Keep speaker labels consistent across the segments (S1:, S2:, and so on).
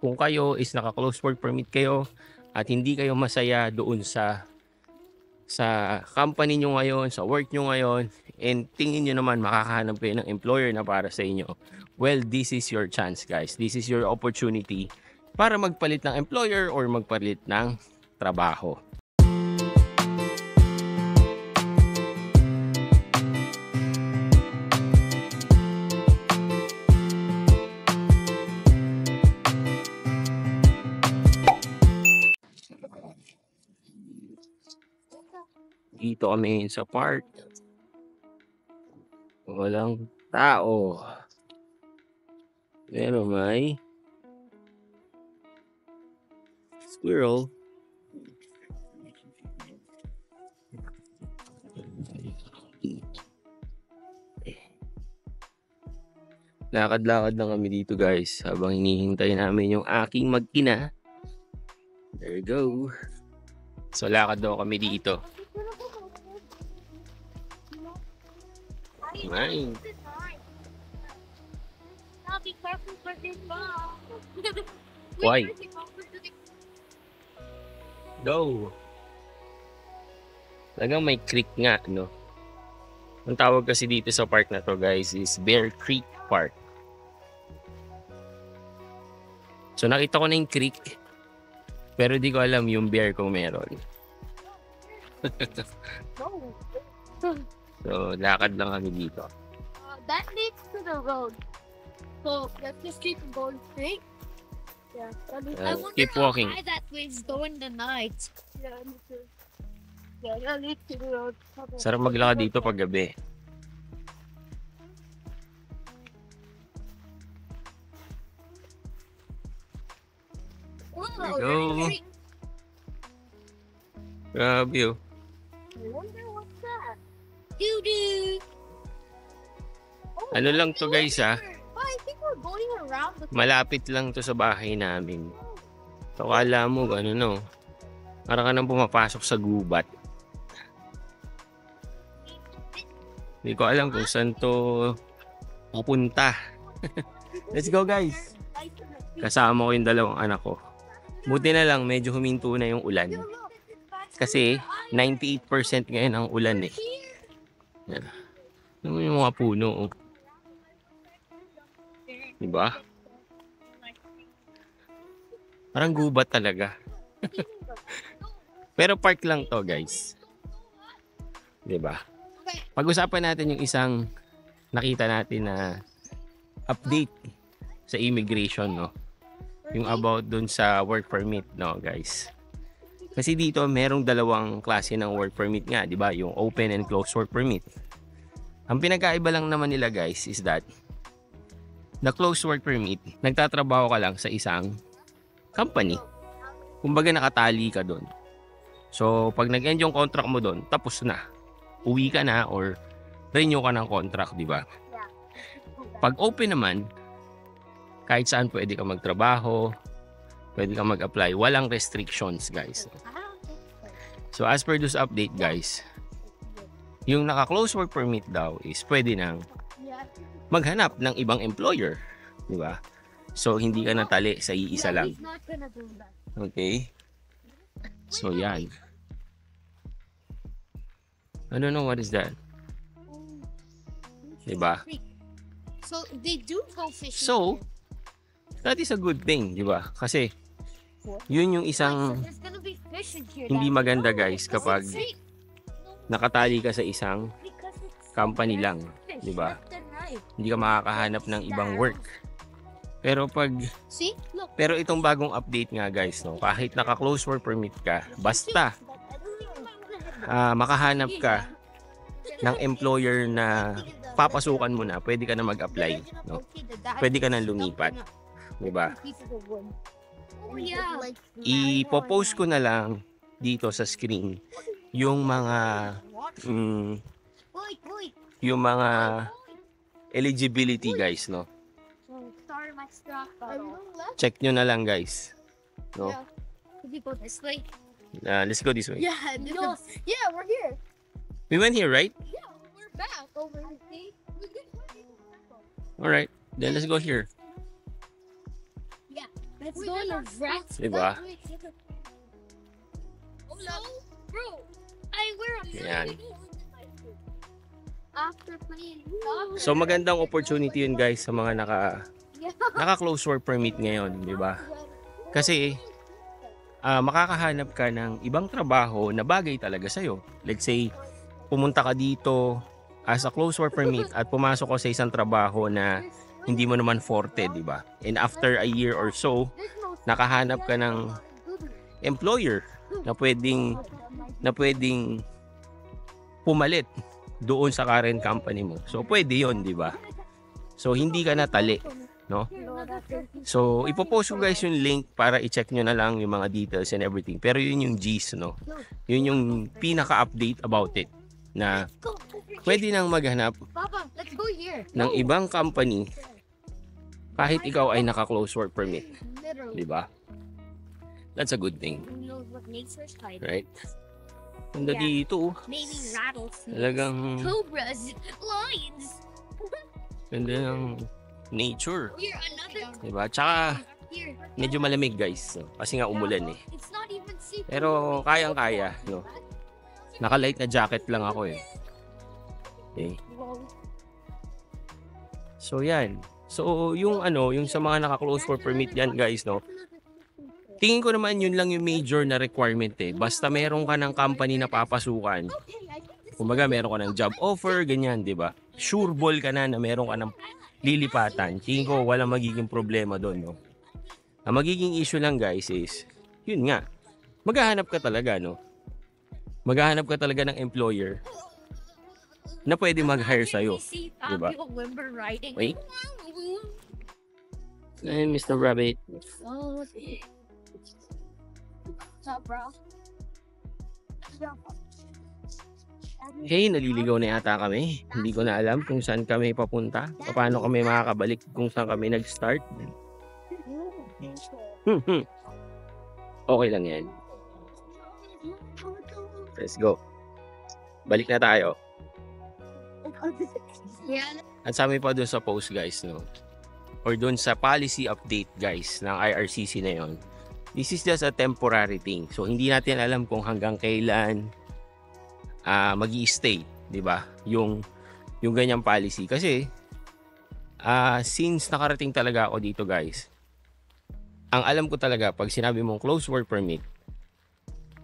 S1: Kung kayo is naka-close work permit kayo at hindi kayo masaya doon sa company nyo ngayon, sa work nyo ngayon, and tingin nyo naman makakahanap kayo ng employer na para sa inyo, well, this is your chance, guys. This is your opportunity para magpalit ng employer or magpalit ng trabaho. Dito kami sa park. Walang tao. Pero may squirrel. Lakad-lakad lang kami dito, guys, habang hinihintay namin yung aking mag-ina. There you go. So lakad daw kami dito. Nice.
S2: Be careful for this ball.
S1: Why? Go. Talagang may creek nga, no? Ang tawag kasi dito sa park na to, guys, is Bear Creek Park. So nakita ko na yung creek, pero di ko alam yung bear kung meron. So lakad lang kami dito.
S2: That leads to the road. So let's just keep going straight. Yeah. I wonder
S1: Keep walking.
S2: how high that wave's going tonight. Yeah, me too. Yeah, that leads to the road.
S1: Sarap maglakad dito pag gabi.
S2: Wow,
S1: There you go. Grabe, oh.
S2: I wonder what's that. Doo-doo. Oh,
S1: Ano lang to, guys, ah.
S2: Oh, I think we're going around the
S1: Malapit lang to sa bahay namin. So kala mo, ano, no? Para ka nang pumapasok sa gubat. Hindi ko alam kung saan to pupunta. Let's go, guys. Kasama ko yung dalawang anak ko. Buti na lang, medyo huminto na yung ulan. Kasi 98% ngayon ang ulan eh. Yan. Ano yung mga puno, oh. Diba? Parang gubat talaga. Pero park lang to, guys. Diba? Pag-usapan natin yung isang nakita natin na update sa immigration, no? Yung about dun sa work permit, no, guys? Kasi dito merong dalawang klase ng work permit nga, di ba? Yung open and closed work permit. Ang pinagkaiba lang naman nila, guys, is that the closed work permit, nagtatrabaho ka lang sa isang company. Kumbaga nakatali ka doon. So, pag nag-end yung contract mo doon, tapos na. Uwi ka na or renew ka ng contract, di ba? Pag open naman, kahit saan pwede ka magtrabaho, pwede ka mag-apply. Walang restrictions, guys. So, as per this update, guys, yung naka-close work permit daw is pwede nang maghanap ng ibang employer. Di ba? So, hindi ka natali sa iisa lang. Okay? So, yan. I don't know what is that. Diba?
S2: So they do go fishing.
S1: So, that is a good thing, di ba? Kasi, yun yung isang
S2: There's gonna be fish in here.
S1: hindi
S2: Dad.
S1: maganda,
S2: No,
S1: guys,
S2: it
S1: kapag
S2: doesn't say.
S1: nakatali ka sa isang
S2: Because it's
S1: company lang,
S2: fish
S1: di ba?
S2: left and right.
S1: Hindi ka makakahanap ng ibang work. Pero
S2: See? Look.
S1: pero itong bagong update nga, guys, no, kahit naka-close work permit ka, basta makahanap ka ng employer na papasukan mo na, pwede ka na mag-apply, no? Pwede ka na lumipat, di ba?
S2: Oh yeah.
S1: Ipo-post ko na lang dito sa screen yung mga
S2: Wait.
S1: yung mga eligibility, guys, no?
S2: Sorry, my straw.
S1: Check nyo na lang, guys, no?
S2: Yeah. Could we go this way?
S1: Let's go this way.
S2: Yeah. No. Yeah, we're here.
S1: We went here, right?
S2: Yeah, we're back over here.
S1: All right, then let's go here.
S2: Yeah. Let's go on a rats.
S1: Diba?
S2: Bro, I wear a
S1: Yan.
S2: after playing.
S1: So magandang opportunity yun guys sa mga naka-close work permit ngayon, di ba? Kasi makakahanap ka ng ibang trabaho na bagay talaga sa'yo. Let's say, pumunta ka dito as a close work permit at pumasok ka sa isang trabaho na hindi mo naman forte, di ba? And after a year or so, nakahanap ka ng employer na pwedeng pumalit doon sa current company mo. So, pwede yon, di ba? So, hindi ka natali, no? So, ipopost ko guys yung link para i-check nyo na lang yung mga details and everything. Pero yun yung G's, no? Yun yung pinaka-update about it na pwede nang maghanap
S2: Papa, let's go here.
S1: ng ibang company kahit ikaw ay naka-close work permit.
S2: Literally.
S1: Di ba? That's a good thing,
S2: Who knows what nature's hiding?
S1: right? Ganda dito.
S2: Maybe rattlesnakes.
S1: Talagang
S2: Cobras. Lions.
S1: ganda ng nature.
S2: Here, another.
S1: Diba? Tsaka
S2: Here.
S1: medyo malamig guys. No? Kasi nga umulan eh.
S2: It's not even safe.
S1: Pero kayang-kaya. No? Naka-light na jacket lang ako eh. Okay. So yan. So yung yung sa mga naka-close for permit yan guys, no? Tingin ko naman yun lang yung major na requirement eh. Basta meron ka ng company na papasukan. Kumbaga meron ka ng job offer, ganyan, di ba? Sure ball ka na meron ka ng lilipatan. Tingin ko walang magiging problema doon, no? Ang magiging issue lang guys is, yun nga, maghahanap ka talaga, no? Maghahanap ka talaga ng employer na pwede mag-hire sa'yo. Diba? Wait. Hey, Mr. Rabbit.
S2: Oh, what's up, bro?
S1: Hey, naliligaw na yata kami. Hindi ko na alam kung saan kami papunta. Paano kami makakabalik kung saan kami nag-start. Okay lang yan. Let's go. Balik na tayo.
S2: Yeah.
S1: At sa amin pa doon sa post guys, no? Or doon sa policy update guys ng IRCC na yon. This is just a temporary thing. So hindi natin alam kung hanggang kailan magi-stay, 'di ba? Yung ganyang policy kasi since nakarating talaga ako dito guys. Ang alam ko talaga pag sinabi mong close work permit,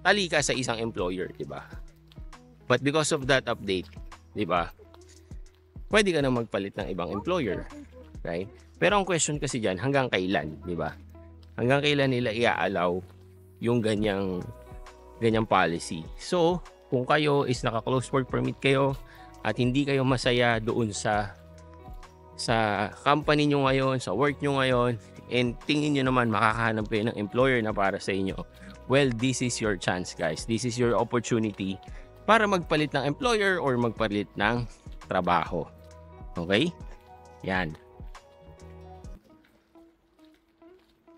S1: tali ka sa isang employer, 'di ba? But because of that update, 'di ba? Pwede ka na magpalit ng ibang employer, right? Pero ang question kasi diyan, hanggang kailan, 'di ba? Hanggang kailan nila i-allow yung ganyang policy. So, kung kayo is naka-close work permit kayo at hindi kayo masaya doon sa company nyo ngayon, sa work nyo ngayon, and tingin nyo naman makakahanap kayo ng employer na para sa inyo, well, this is your chance guys. This is your opportunity para magpalit ng employer or magpalit ng trabaho. Okay? Yan.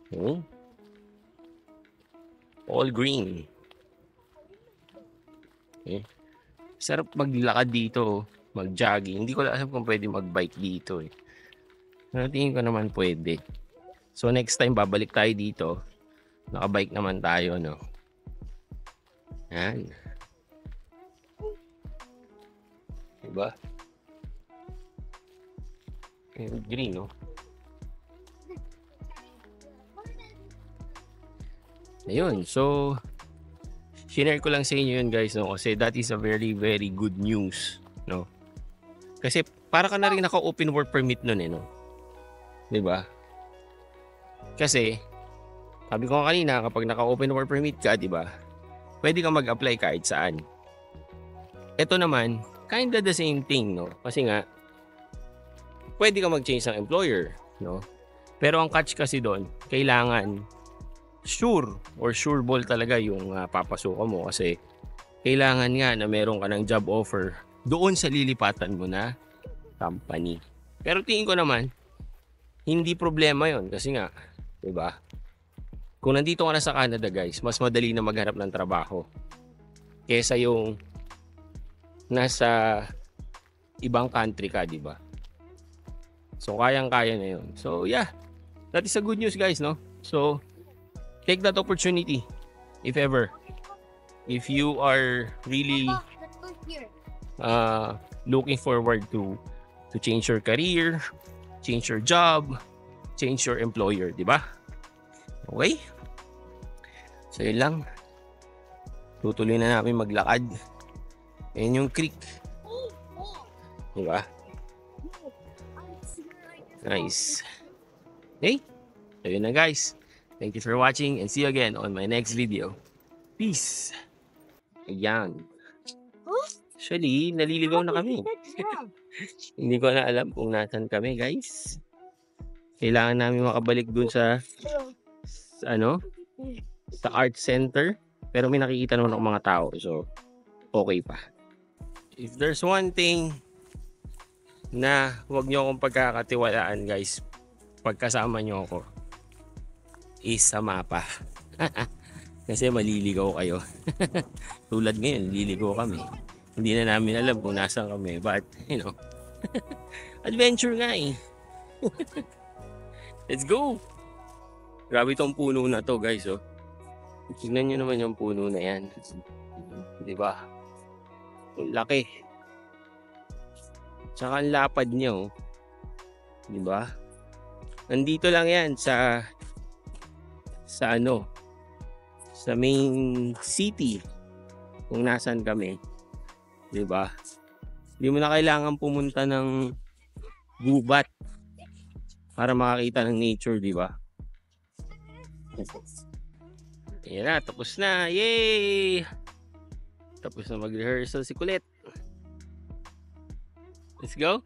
S1: Okay. All green. Okay. Sarap maglakad dito, mag-jogging. Hindi ko alam kung pwede mag-bike dito eh. Pero tingin ko naman pwede. So next time babalik tayo dito. Naka-bike naman tayo, no. Yan. Diba? Green, no. Ayun, so share ko lang sa inyo yun guys, no, kasi that is a very very good news, no. Kasi para ka na rin naka-open work permit nun eh, no. 'Di ba? Kasi sabi ko kanina, kapag naka-open work permit ka, 'di ba? Pwede kang mag-apply kahit saan. Ito naman, kinda the same thing, no. Kasi nga pwede kang mag-change ng employer, no. Pero ang catch kasi doon, kailangan sure or sure ball talaga yung papasukan mo kasi kailangan nga na meron ka ng job offer doon sa lilipatan mo na company. Pero tingin ko naman hindi problema yon kasi nga, 'di ba? Kung nandito ka na sa Canada, guys, mas madali na maghanap ng trabaho kaysa yung nasa ibang country ka, 'di ba? So kayang-kaya na 'yon. So yeah, that is a good news guys, no? So, take that opportunity if ever. If you are really
S2: Papa, let's go here.
S1: looking forward to change your career, change your job, change your employer, di ba? Okay? So, yun lang. Tutuloy na namin maglakad. Ayan yung creek.
S2: Oh, oh.
S1: Di ba? Nice. Okay? So, yun na guys. Thank you for watching and see you again on my next video. Peace! Ayan. Actually, naliligaw na kami. Hindi ko na alam kung nasan kami, guys. Kailangan namin makabalik dun sa sa art center. Pero may nakikita naman ako mga tao. So, okay pa. If there's one thing na huwag nyo akong pagkakatiwalaan, guys, pagkasama nyo ako, is sa mapa. Kasi maliligaw kayo. Tulad ngayon, liligaw kami. Hindi na namin alam kung nasaan kami. But, you know, adventure nga eh. Let's go! Grabe tong puno na to, guys. Oh. Tignan nyo naman yung puno na yan. Diba? Ang laki. Tsaka ang lapad niya. Oh. Diba? Nandito lang yan sa main city kung nasan kami. 'Di ba? Hindi mo na kailangan pumunta ng gubat para makakita ng nature, 'di ba? Ayan na, tapos na. Yay! Tapos na mag-rehearsal si Kulit. Let's go.